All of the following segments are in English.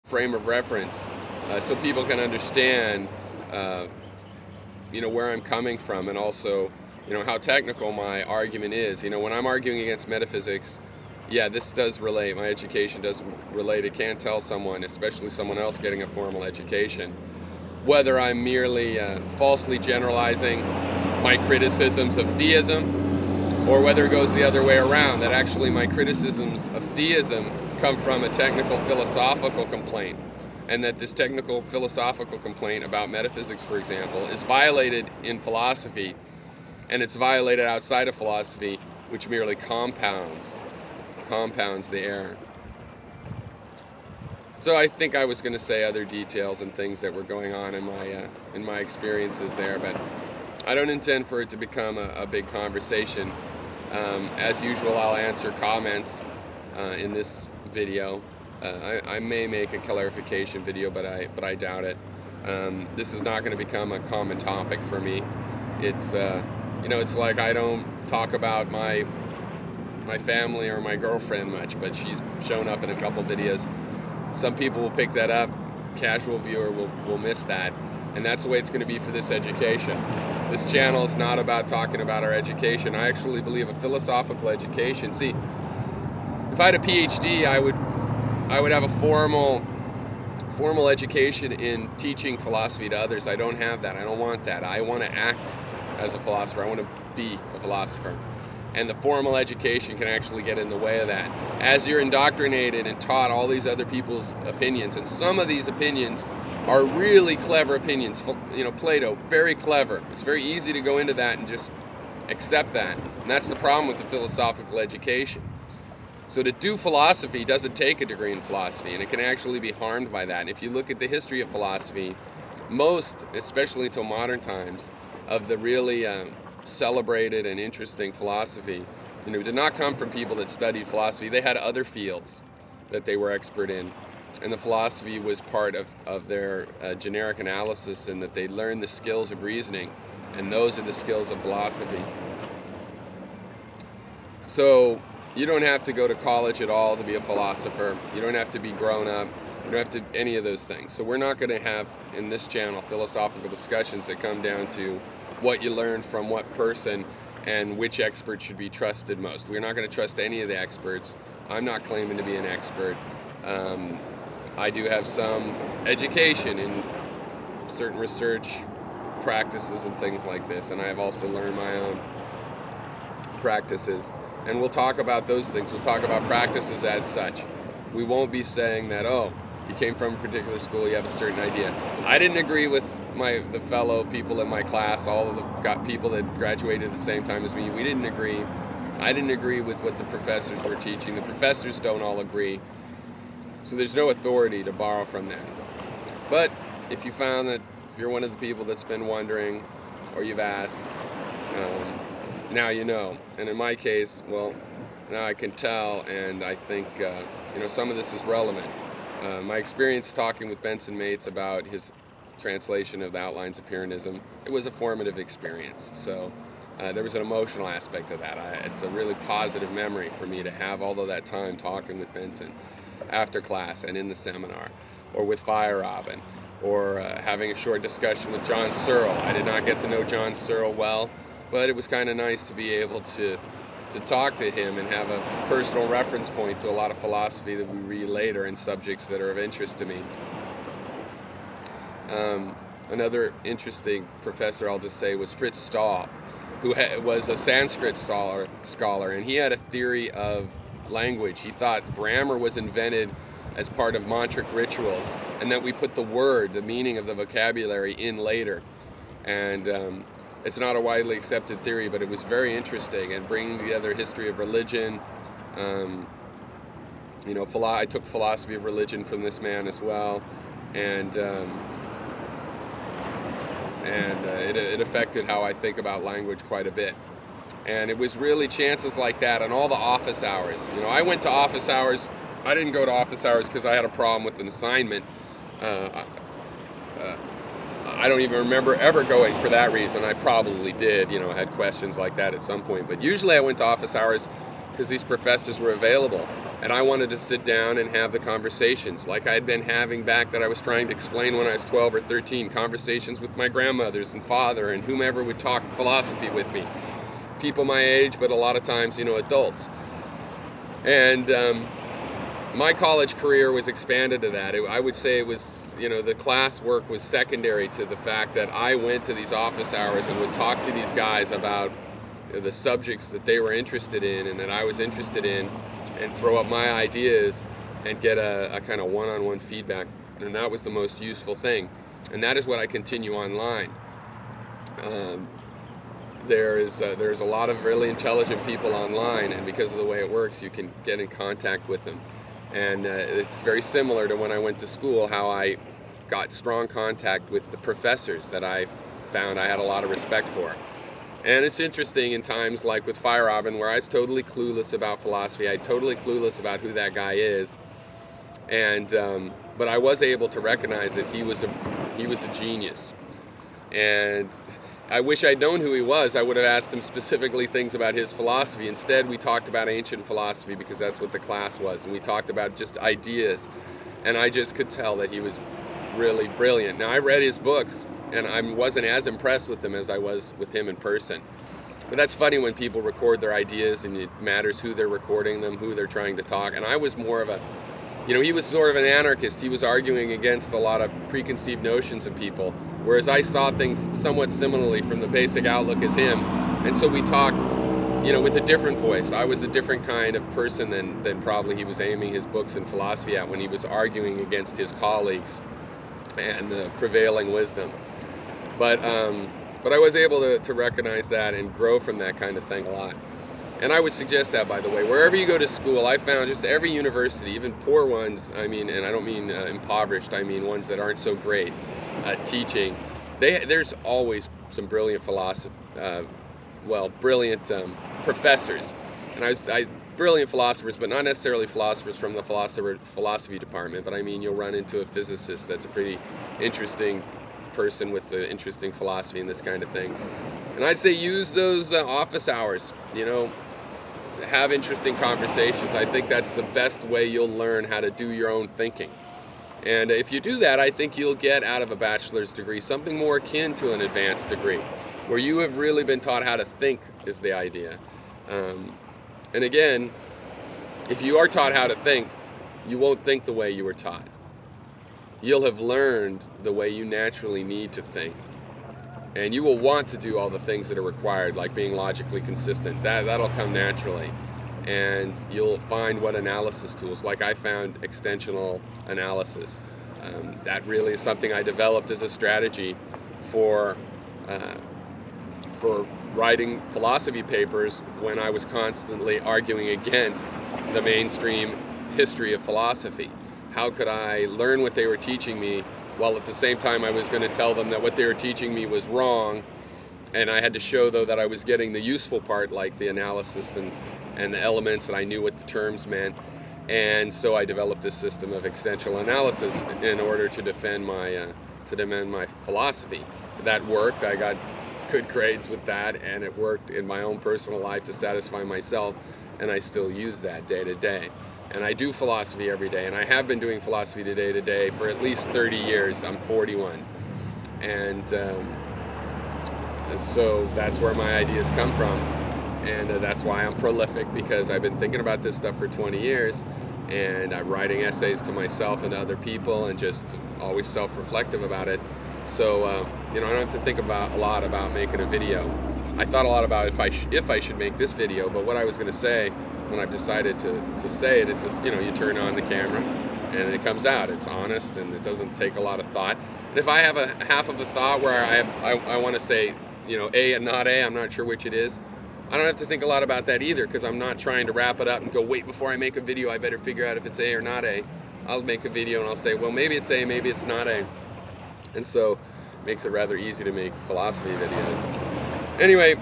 frame of reference so people can understand where I'm coming from, and also how technical my argument is. When I'm arguing against metaphysics, yeah, this does relate. My education does relate. It can't tell someone, especially someone else getting a formal education, whether I'm merely falsely generalizing my criticisms of theism, or whether it goes the other way around, that actually my criticisms of theism come from a technical philosophical complaint, and that this technical philosophical complaint about metaphysics, for example, is violated in philosophy, and it's violated outside of philosophy, which merely compounds the error. So I think I was going to say other details and things that were going on in my experiences there, but I don't intend for it to become a big conversation. As usual, I'll answer comments in this video. I may make a clarification video, but I doubt it. This is not going to become a common topic for me. It's it's like I don't talk about my family or my girlfriend much, but she's shown up in a couple videos. Some people will pick that up. Casual viewer will miss that, and that's the way it's going to be for this education. This channel is not about talking about our education. I actually believe a philosophical education. See, if I had a PhD, I would have a formal education in teaching philosophy to others. I don't have that. I don't want that. I want to act as a philosopher. I want to be a philosopher. And the formal education can actually get in the way of that. As you're indoctrinated and taught all these other people's opinions, and some of these opinions are really clever opinions. Plato, very clever. It's very easy to go into that and just accept that. And that's the problem with the philosophical education. So to do philosophy doesn't take a degree in philosophy, and it can actually be harmed by that. And if you look at the history of philosophy, most, especially until modern times, of the really celebrated and interesting philosophy, did not come from people that studied philosophy. They had other fields that they were expert in, and the philosophy was part of their generic analysis, and that they learned the skills of reasoning, and those are the skills of philosophy. So you don't have to go to college at all to be a philosopher. You don't have to be grown up. You don't have to any of those things. So we're not going to have in this channel philosophical discussions that come down to what you learn from what person and which expert should be trusted most. We're not going to trust any of the experts. I'm not claiming to be an expert. I do have some education in certain research practices and things like this, and I have also learned my own practices. And we'll talk about those things. We'll talk about practices as such. We won't be saying that, oh, you came from a particular school, you have a certain idea. I didn't agree with the fellow people in my class, all of the people that graduated at the same time as me. We didn't agree. I didn't agree with what the professors were teaching. The professors don't all agree. So there's no authority to borrow from that. But if you found that, if you're one of the people that's been wondering, or you've asked, now you know. And in my case, well, now I can tell, and I think some of this is relevant. My experience talking with Benson Mates about his translation of the Outlines of Pyrrhonism, it was a formative experience. So there was an emotional aspect of that. It's a really positive memory for me to have all of that time talking with Benson after class and in the seminar, or with Feyerabend, or having a short discussion with John Searle. I did not get to know John Searle well, but it was kind of nice to be able to talk to him and have a personal reference point to a lot of philosophy that we read later and subjects that are of interest to me. Another interesting professor, I'll just say, was Fritz Stahl, who was a Sanskrit scholar, and he had a theory of language. He thought grammar was invented as part of mantric rituals, and that we put the word, the meaning of the vocabulary, in later. And it's not a widely accepted theory, but it was very interesting, and bringing together history of religion. I took philosophy of religion from this man as well, and it affected how I think about language quite a bit. And it was really chances like that, and all the office hours. I went to office hours. I didn't go to office hours because I had a problem with an assignment. I don't even remember ever going for that reason. I probably did, I had questions like that at some point. But usually I went to office hours because these professors were available. And I wanted to sit down and have the conversations like I had been having back that I was trying to explain when I was 12 or 13, conversations with my grandmothers and father and whomever would talk philosophy with me. People my age, but a lot of times, adults. And my college career was expanded to that. I would say it was, the class work was secondary to the fact that I went to these office hours and would talk to these guys about the subjects that they were interested in and that I was interested in, and throw up my ideas and get a kind of one-on-one feedback. And that was the most useful thing. And that is what I continue online. There's a lot of really intelligent people online, and because of the way it works, you can get in contact with them. And it's very similar to when I went to school, how I got strong contact with the professors that I found I had a lot of respect for. And it's interesting in times like with Feyerabend, where I was totally clueless about philosophy. I was totally clueless about who that guy is. And but I was able to recognize that he was a genius. And I wish I'd known who he was. I would have asked him specifically things about his philosophy. Instead, we talked about ancient philosophy because that's what the class was. And we talked about just ideas. And I just could tell that he was really brilliant. Now, I read his books, and I wasn't as impressed with them as I was with him in person. But that's funny when people record their ideas, and it matters who they're recording them, who they're trying to talk. And I was more of a, he was sort of an anarchist. He was arguing against a lot of preconceived notions of people, whereas I saw things somewhat similarly from the basic outlook as him. And so we talked, with a different voice. I was a different kind of person than probably he was aiming his books and philosophy at when he was arguing against his colleagues and the prevailing wisdom. But I was able to recognize that and grow from that kind of thing a lot. And I would suggest that, by the way, wherever you go to school, I found just every university, even poor ones, and I don't mean impoverished, I mean ones that aren't so great at teaching, there's always some brilliant brilliant professors. And brilliant philosophers, but not necessarily philosophers from the philosophy department, but I mean you'll run into a physicist that's a pretty interesting person with the interesting philosophy and this kind of thing. And I'd say use those office hours, have interesting conversations. I think that's the best way you'll learn how to do your own thinking. And if you do that, I think you'll get out of a bachelor's degree something more akin to an advanced degree, where you have really been taught how to think is the idea. And again, if you are taught how to think, you won't think the way you were taught. You'll have learned the way you naturally need to think. And you will want to do all the things that are required, like being logically consistent. That'll come naturally. And you'll find what analysis tools, like I found extensional analysis. That really is something I developed as a strategy for writing philosophy papers when I was constantly arguing against the mainstream history of philosophy. How could I learn what they were teaching me while at the same time I was going to tell them that what they were teaching me was wrong, and I had to show, though, that I was getting the useful part, like the analysis and the elements, and I knew what the terms meant. And so I developed this system of extensional analysis in order to defend my philosophy. That worked. I got good grades with that, and it worked in my own personal life to satisfy myself, and I still use that day to day. And I do philosophy every day, and I have been doing philosophy day to day for at least 30 years. I'm 41. And so that's where my ideas come from. And that's why I'm prolific, because I've been thinking about this stuff for 20 years, and I'm writing essays to myself and to other people, and just always self-reflective about it. So, I don't have to think a lot about making a video. I thought a lot about if I should make this video, but what I was going to say when I've decided to say it is just, you turn on the camera and it comes out. It's honest and it doesn't take a lot of thought. And if I have a half of a thought where I want to say, A and not A, I'm not sure which it is, I don't have to think a lot about that either, because I'm not trying to wrap it up and go, wait, before I make a video, I better figure out if it's A or not A. I'll make a video and I'll say, well, maybe it's A, maybe it's not A. And so it makes it rather easy to make philosophy videos. Anyway,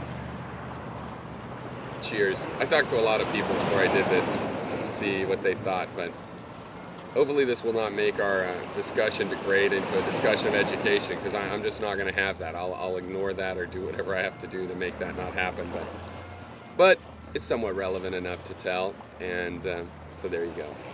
cheers. I talked to a lot of people before I did this to see what they thought, but hopefully this will not make our discussion degrade into a discussion of education, because I'm just not going to have that. I'll ignore that or do whatever I have to do to make that not happen. But it's somewhat relevant enough to tell and to So there you go.